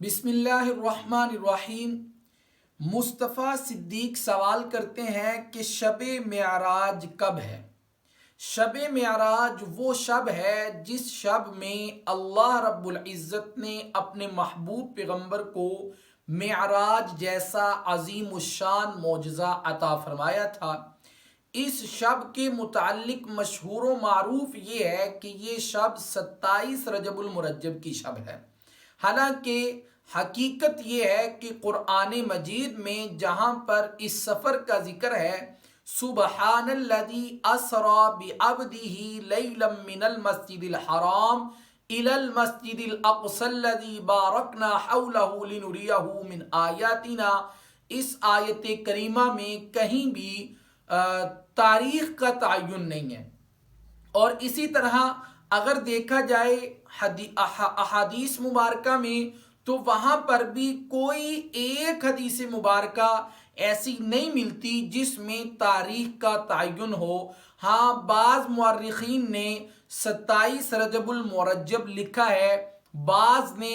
बिस्मिल्लाहिर्रहमानिर्रहीम। मुस्तफ़ा सिद्दीक सवाल करते हैं कि शब मेराज कब है। शब मेराज वो शब है जिस शब में अल्लाह रब्बुल इज़्ज़त ने अपने महबूब पैगंबर को मेराज जैसा अजीम शान मोजज़ा अता फरमाया था। इस शब के मुताल्लिक मशहूर व मारूफ ये है कि ये शब 27 रजबुल मुरज्जब की शब है। हालांकि हकीकत ये है कि कुरान मजीद में जहाँ पर इस सफ़र का जिक्र है, सुबहानल्लज़ी असरा बिअब्दिही लैलन मिनल मस्जिदिल हराम इलल मस्जिदिल अक़सल्लज़ी बारकना हौलहू लिनुरियहू मिन आयातिना, इस आयत करीमा में कहीं भी तारीख़ का तयन नहीं है। और इसी तरह अगर देखा जाए अहादीस मुबारका में, तो वहाँ पर भी कोई एक हदीस मुबारका ऐसी नहीं मिलती जिसमें तारीख का तयन हो। हाँ, बाज़ मुअर्रिखीन ने 27 रजबुल मुरज्जब लिखा है, बाज़ ने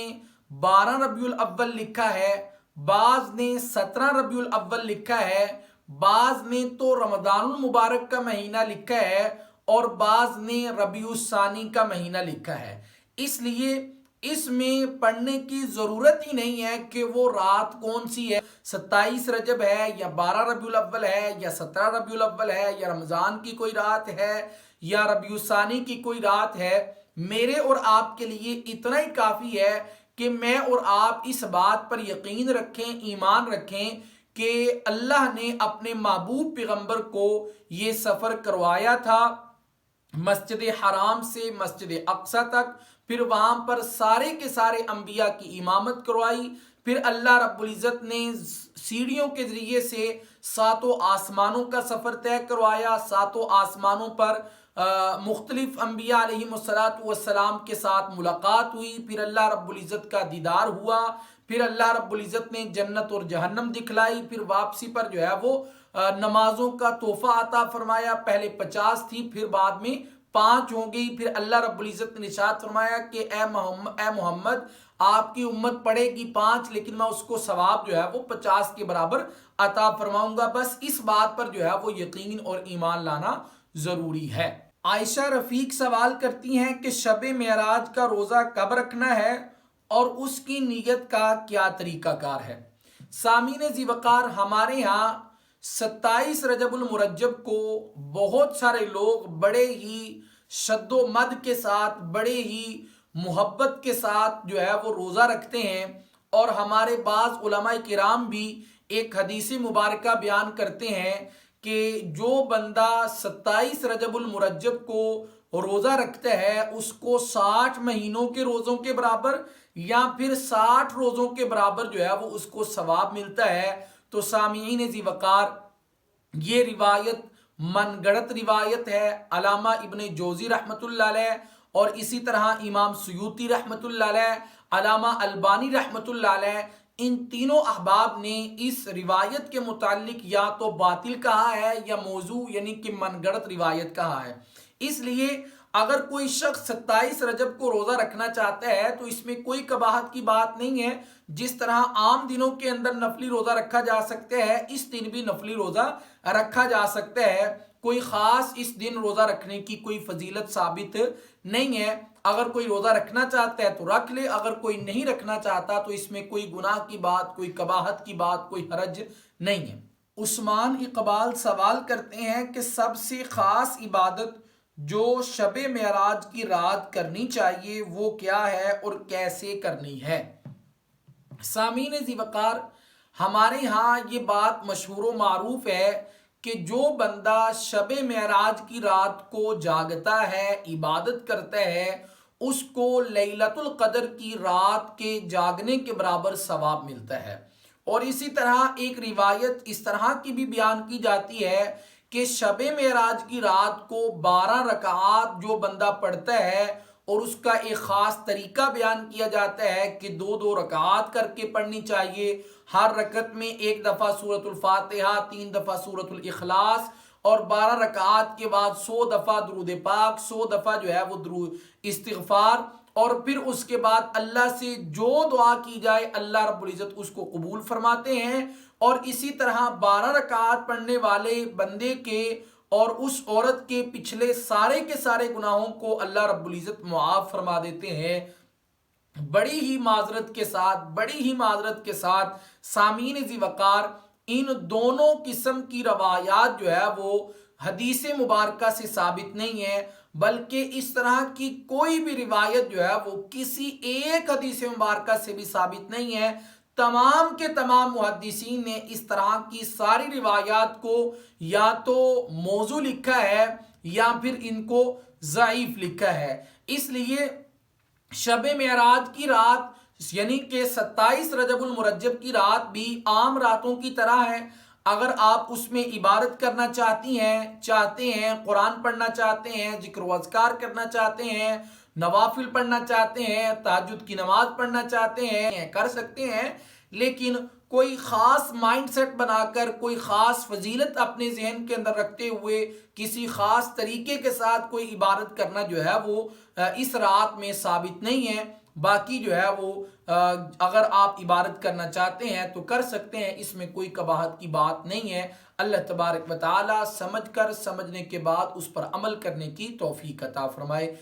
12 रबीउल अव्वल लिखा है, बाज़ ने 17 रबीउल अव्वल लिखा है, बाज़ ने तो रमज़ानुल मुबारक का महीना लिखा है और बाज़ ने रबीउस्सानी का महीना लिखा है। इसलिए इसमें पढ़ने की ज़रूरत ही नहीं है कि वो रात कौन सी है, 27 रजब है या 12 रबीउल अव्वल है या 17 रबीउल अव्वल है या रमज़ान की कोई रात है या रबीउस्सानी की कोई रात है। मेरे और आपके लिए इतना ही काफ़ी है कि मैं और आप इस बात पर यकीन रखें, ईमान रखें कि अल्लाह ने अपने महबूब पैगंबर को ये सफ़र करवाया था मस्जिद हराम से मस्जिद अक्सा तक, फिर वहाँ पर सारे के सारे अंबिया की इमामत करवाई, फिर अल्लाह रब्बुल इज़्ज़त ने सीढ़ियों के ज़रिए से 7 आसमानों का सफ़र तय करवाया। 7 आसमानों पर मुख्तलिफ अंबिया अलैहिमुस्सलातु वस्सलाम के साथ मुलाकात हुई, फिर अल्लाह रब्बुल इज़्ज़त का दीदार हुआ, फिर अल्लाह रब्बुल इज़्ज़त ने जन्नत और जहन्नम दिखलाई, फिर वापसी पर जो है वो नमाजों का तोहफा अता फरमाया। पहले 50 थी, फिर बाद में 5 हो गई। फिर अल्लाह रब्बुल इज़्ज़त ने इरशाद फरमाया कि ए मोहम्मद, आपकी उम्मत पढ़ेगी 5, लेकिन मैं उसको सवाब जो है वो 50 के बराबर अता फरमाऊंगा। बस इस बात पर जो है वो यकीन और ईमान लाना ज़रूरी है। आयशा रफ़ीक सवाल करती हैं कि शब मेराज का रोज़ा कब रखना है और उसकी नीयत का क्या तरीक़ाकार है। सामीन ज़ीवकार, हमारे यहाँ 27 रजबुल मुरज्जब को बहुत सारे लोग बड़े ही शद्दो मद के साथ, बड़े ही मोहब्बत के साथ जो है वो रोज़ा रखते हैं। और हमारे बाज़ उलमाए किराम भी एक हदीस मुबारका बयान करते हैं कि जो बंदा 27 रजबुल मुरज्जब को रोज़ा रखता है उसको 60 महीनों के रोज़ों के बराबर या फिर 60 रोज़ों के बराबर जो है वो उसको सवाब मिलता है। तो सामीन ज़ी वक़ार, ये रिवायत मनगढ़ंत रिवायत है। अलामा इब्ने जोज़ी रहमतुल्लाह अलैह और इसी तरह इमाम सुयूती रहमतुल्लाह अलैह, अलामा अलबानी रहमतुल्लाह अलैह, इन तीनों अहबाब ने इस रिवायत के मुतालिक या तो बातिल कहा है या मौजू यानी कि मनगढ़ंत रिवायत कहा है। इसलिए अगर कोई शख्स 27 रजब को रोज़ा रखना चाहता है तो इसमें कोई कबाहत की बात नहीं है। जिस तरह आम दिनों के अंदर नफली रोज़ा रखा जा सकता है, इस दिन भी नफली रोज़ा रखा जा सकता है। कोई ख़ास इस दिन रोज़ा रखने की कोई फजीलत साबित नहीं है। अगर कोई रोज़ा रखना चाहता है तो रख ले, अगर कोई नहीं रखना चाहता तो इसमें कोई गुनाह की बात, कोई कबाहत की बात, कोई हरज नहीं है। उस्मान इकबाल सवाल करते हैं कि सबसे ख़ास इबादत जो शब मेराज की रात करनी चाहिए वो क्या है और कैसे करनी है। सामीन ज़ी वक़ार, हमारे यहाँ ये बात मशहूर मारूफ है कि जो बंदा शब मेराज की रात को जागता है, इबादत करता है, उसको लैलतुल क़द्र की रात के जागने के बराबर सवाब मिलता है। और इसी तरह एक रिवायत इस तरह की भी बयान की जाती है कि शब मेराज की रात को 12 रकात जो बंदा पढ़ता है और उसका एक ख़ास तरीका बयान किया जाता है कि 2-2 रकात करके पढ़नी चाहिए। हर रकत में 1 दफ़ा सूरतुल फातिहा, 3 दफ़ा सूरतुल इखलास और 12 रकात के बाद 100 दफ़ा दुरूद पाक, 100 दफ़ा जो है वो दुरूद इस्तिग़फ़ार اور پھر اس کے بعد اللہ سے جو دعا کی جائے اللہ رب العزت اس کو قبول فرماتے ہیں. اور اسی طرح 12 رکعات پڑھنے والے بندے کے اور اس عورت کے پچھلے سارے کے سارے گناہوں کو اللہ رب العزت معاف فرما دیتے ہیں. بڑی ہی معذرت کے ساتھ سامعین ذی وقار، ان دونوں قسم کی روایات جو ہے وہ حدیث مبارکہ سے ثابت نہیں ہے، بلکہ اس طرح کی کوئی بھی روایت جو ہے وہ کسی ایک حدیث مبارکہ سے بھی ثابت نہیں ہے. تمام کے تمام محدثین نے اس طرح کی ساری روایات کو یا تو موضوع لکھا ہے یا پھر ان کو ضعیف لکھا ہے. اس لیے شب معراج کی رات یعنی کہ 27 رجب المرجب کی رات بھی عام راتوں کی طرح ہے. اگر آپ اس میں عبادت کرنا چاہتے ہیں، قرآن پڑھنا چاہتے ہیں، ذکر و اذکار کرنا چاہتے ہیں، نوافل پڑھنا چاہتے ہیں، تہجد کی نماز پڑھنا چاہتے ہیں، کر سکتے ہیں. لیکن کوئی خاص مائنڈ سیٹ بنا کر، کوئی خاص فضیلت اپنے ذہن کے اندر رکھتے ہوئے کسی خاص طریقے کے ساتھ کوئی عبادت کرنا جو ہے وہ اس رات میں ثابت نہیں ہے. باقی جو ہے وہ اگر آپ عبادت کرنا چاہتے ہیں تو کر سکتے ہیں، اس میں کوئی قباحت کی بات نہیں ہے. اللہ تبارک و تعالی سمجھ کر، سمجھنے کے بعد اس پر عمل کرنے کی توفیق عطا فرمائے.